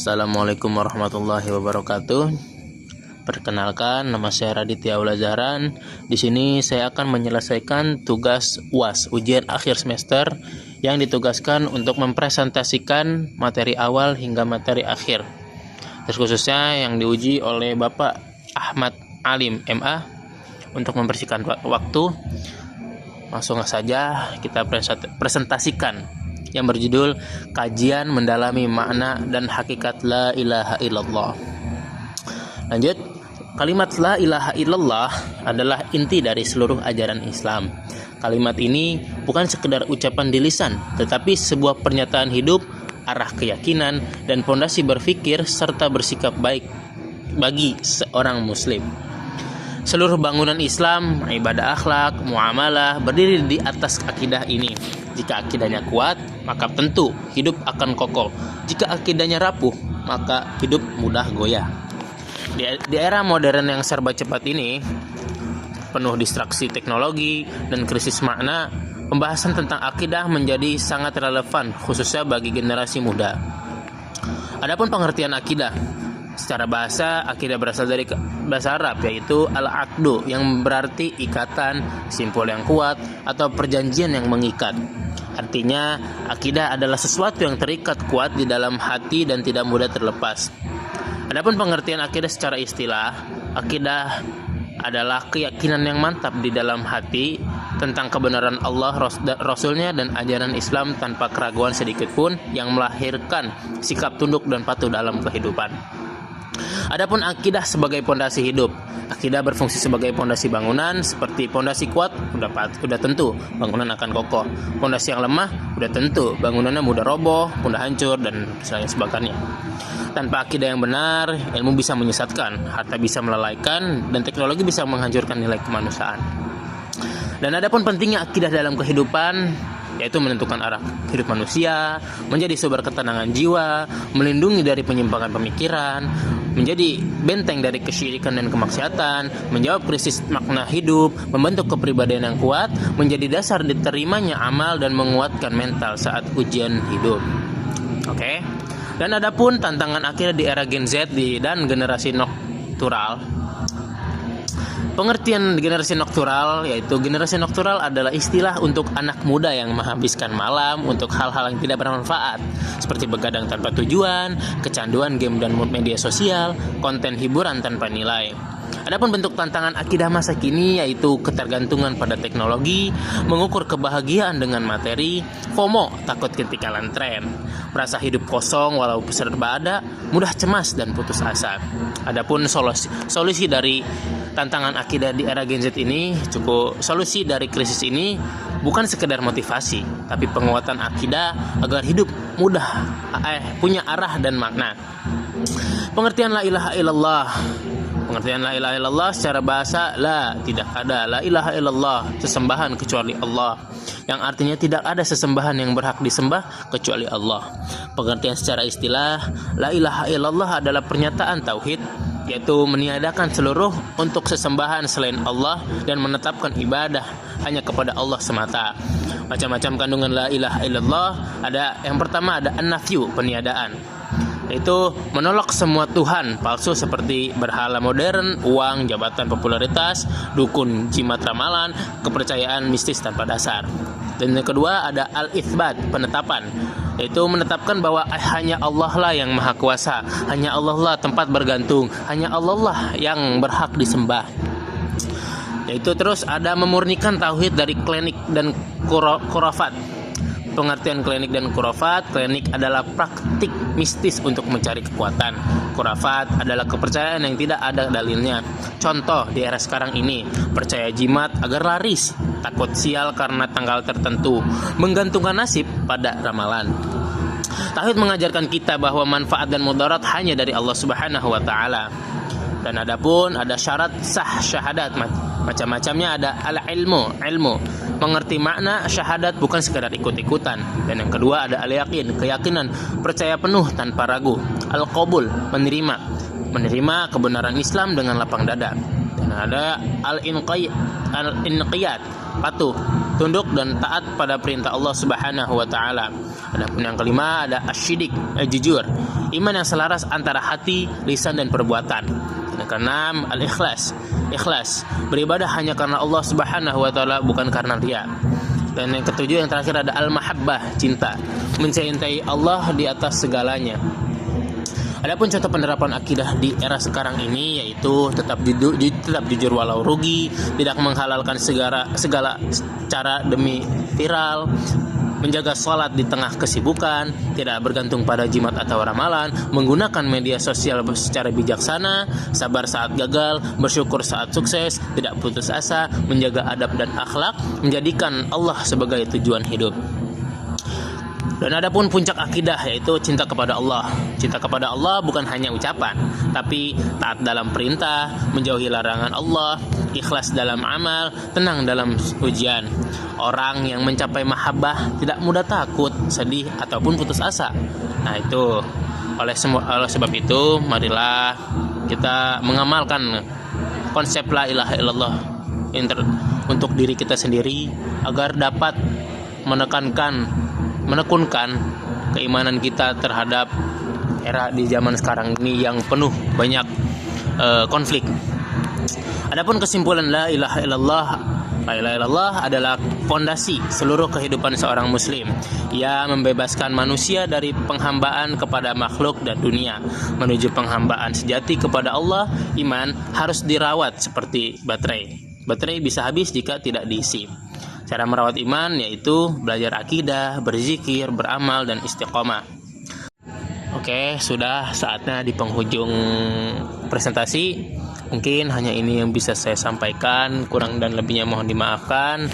Assalamualaikum warahmatullahi wabarakatuh. Perkenalkan, nama saya Raditya Aula Zahran. Di sini saya akan menyelesaikan tugas UAS, ujian akhir semester, yang ditugaskan untuk mempresentasikan materi awal hingga materi akhir. Terus khususnya yang diuji oleh Bapak Ahmad Alim MA. Untuk membersihkan waktu, langsung saja kita presentasikan yang berjudul Kajian Mendalami Makna dan Hakikat La Ilaha Illallah. Lanjut, kalimat La Ilaha Illallah adalah inti dari seluruh ajaran Islam. Kalimat ini bukan sekedar ucapan di lisan, tetapi sebuah pernyataan hidup, arah keyakinan, dan pondasi berpikir serta bersikap baik bagi seorang muslim. Seluruh bangunan Islam, ibadah akhlak, muamalah berdiri di atas akidah ini. Jika akidahnya kuat, maka tentu hidup akan kokoh. Jika akidahnya rapuh, maka hidup mudah goyah. Di era modern yang serba cepat ini, penuh distraksi teknologi dan krisis makna, pembahasan tentang akidah menjadi sangat relevan, khususnya bagi generasi muda. Adapun pengertian akidah, secara bahasa, akidah berasal dari bahasa Arab, yaitu al-aqdu, yang berarti ikatan, simpul yang kuat, atau perjanjian yang mengikat. Artinya, akidah adalah sesuatu yang terikat kuat di dalam hati dan tidak mudah terlepas. Adapun pengertian akidah secara istilah, akidah adalah keyakinan yang mantap di dalam hati tentang kebenaran Allah, Rasulnya, dan ajaran Islam tanpa keraguan sedikit pun, yang melahirkan sikap tunduk dan patuh dalam kehidupan. Adapun akidah sebagai pondasi hidup, akidah berfungsi sebagai pondasi bangunan. Seperti pondasi kuat, udah tentu bangunan akan kokoh. Pondasi yang lemah, udah tentu bangunannya mudah roboh, mudah hancur, dan sebagainya. Tanpa akidah yang benar, ilmu bisa menyesatkan, harta bisa melalaikan, dan teknologi bisa menghancurkan nilai kemanusiaan. Dan adapun pentingnya akidah dalam kehidupan, yaitu menentukan arah hidup manusia, menjadi sumber ketenangan jiwa, melindungi dari penyimpangan pemikiran, menjadi benteng dari kesyirikan dan kemaksiatan, menjawab krisis makna hidup, membentuk kepribadian yang kuat, menjadi dasar diterimanya amal, dan menguatkan mental saat ujian hidup. Oke. Dan adapun tantangan akidah di era Gen Z dan generasi noktural. Pengertian generasi noktural, yaitu generasi noktural adalah istilah untuk anak muda yang menghabiskan malam untuk hal-hal yang tidak bermanfaat, seperti begadang tanpa tujuan, kecanduan game dan media sosial, konten hiburan tanpa nilai. Adapun bentuk tantangan akidah masa kini yaitu ketergantungan pada teknologi, mengukur kebahagiaan dengan materi, FOMO, takut ketinggalan tren, merasa hidup kosong walau serba ada, mudah cemas dan putus asa. Adapun solusi dari tantangan akidah di era Gen Z ini, solusi dari krisis ini bukan sekedar motivasi, tapi penguatan akidah agar hidup punya arah dan makna. Pengertian la ilaha illallah. Pengertian la ilaha illallah secara bahasa, tidak ada la ilaha illallah, sesembahan kecuali Allah, yang artinya tidak ada sesembahan yang berhak disembah kecuali Allah. Pengertian secara istilah, la ilaha illallah adalah pernyataan tauhid, yaitu meniadakan seluruh untuk sesembahan selain Allah dan menetapkan ibadah hanya kepada Allah semata. Macam-macam kandungan la ilaha illallah, yang pertama ada an-nafyu, peniadaan, yaitu menolak semua Tuhan palsu seperti berhala modern, uang, jabatan, popularitas, dukun, jimat, ramalan, kepercayaan mistis tanpa dasar. Dan yang kedua ada al-itsbat, penetapan, yaitu menetapkan bahwa hanya Allah lah yang maha kuasa, hanya Allah lah tempat bergantung, hanya Allah lah yang berhak disembah. Yaitu terus ada memurnikan tauhid dari klinik dan khurafat. Pengertian klinik dan khurafat, klinik adalah praktik mistis untuk mencari kekuatan. Khurafat adalah kepercayaan yang tidak ada dalilnya. Contoh di era sekarang ini, percaya jimat agar laris, takut sial karena tanggal tertentu, menggantungkan nasib pada ramalan. Tauhid mengajarkan kita bahwa manfaat dan mudarat hanya dari Allah Subhanahu wa taala. Dan adapun ada syarat sah syahadat, macam-macamnya. Ada al-ilmu, mengerti makna syahadat bukan sekadar ikut-ikutan. Dan yang kedua ada al-yaqin, keyakinan, percaya penuh tanpa ragu. Al-qabul, menerima kebenaran Islam dengan lapang dada. Dan ada al-inqiyad, patuh, tunduk dan taat pada perintah Allah Subhanahu wa taala. Adapun yang kelima ada asyidik, jujur, iman yang selaras antara hati, lisan dan perbuatan. Yang keenam, al-ikhlas. Ikhlas, beribadah hanya karena Allah Subhanahu wa taala, bukan karena riya. Dan yang ketujuh, yang terakhir, ada al-mahabbah, cinta. Mencintai Allah di atas segalanya. Adapun contoh penerapan akidah di era sekarang ini yaitu tetap jujur walau rugi, tidak menghalalkan segala cara demi viral, menjaga sholat di tengah kesibukan, tidak bergantung pada jimat atau ramalan, menggunakan media sosial secara bijaksana, sabar saat gagal, bersyukur saat sukses, tidak putus asa, menjaga adab dan akhlak, menjadikan Allah sebagai tujuan hidup. Dan adapun puncak akidah yaitu cinta kepada Allah. Cinta kepada Allah bukan hanya ucapan, tapi taat dalam perintah, menjauhi larangan Allah, ikhlas dalam amal, tenang dalam ujian. Orang yang mencapai mahabbah tidak mudah takut, sedih ataupun putus asa. Nah itu, oleh sebab itu marilah kita mengamalkan konsep la ilaha illallah untuk diri kita sendiri agar dapat menekunkan keimanan kita terhadap era di zaman sekarang ini yang penuh banyak konflik. Adapun kesimpulan la ilaha illallah adalah fondasi seluruh kehidupan seorang muslim. Ia membebaskan manusia dari penghambaan kepada makhluk dan dunia menuju penghambaan sejati kepada Allah. Iman harus dirawat seperti baterai. Baterai bisa habis jika tidak diisi. Cara merawat iman yaitu belajar akidah, berzikir, beramal, dan istiqomah. Oke, sudah saatnya di penghujung presentasi. Mungkin hanya ini yang bisa saya sampaikan, kurang dan lebihnya mohon dimaafkan.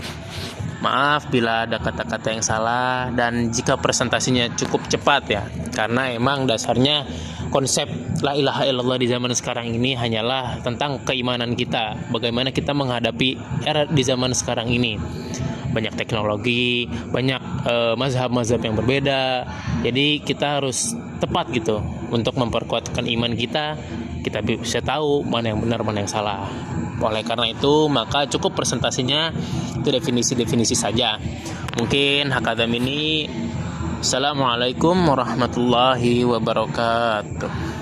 Maaf bila ada kata-kata yang salah, dan jika presentasinya cukup cepat ya, karena emang dasarnya konsep la ilaha illallah di zaman sekarang ini hanyalah tentang keimanan kita, bagaimana kita menghadapi era di zaman sekarang ini. Banyak teknologi, banyak mazhab-mazhab yang berbeda. Jadi kita harus tepat gitu untuk memperkuatkan iman kita. Kita bisa tahu mana yang benar, mana yang salah. Oleh karena itu, maka cukup presentasinya itu definisi-definisi saja. Mungkin hakadam ini. Assalamualaikum warahmatullahi wabarakatuh.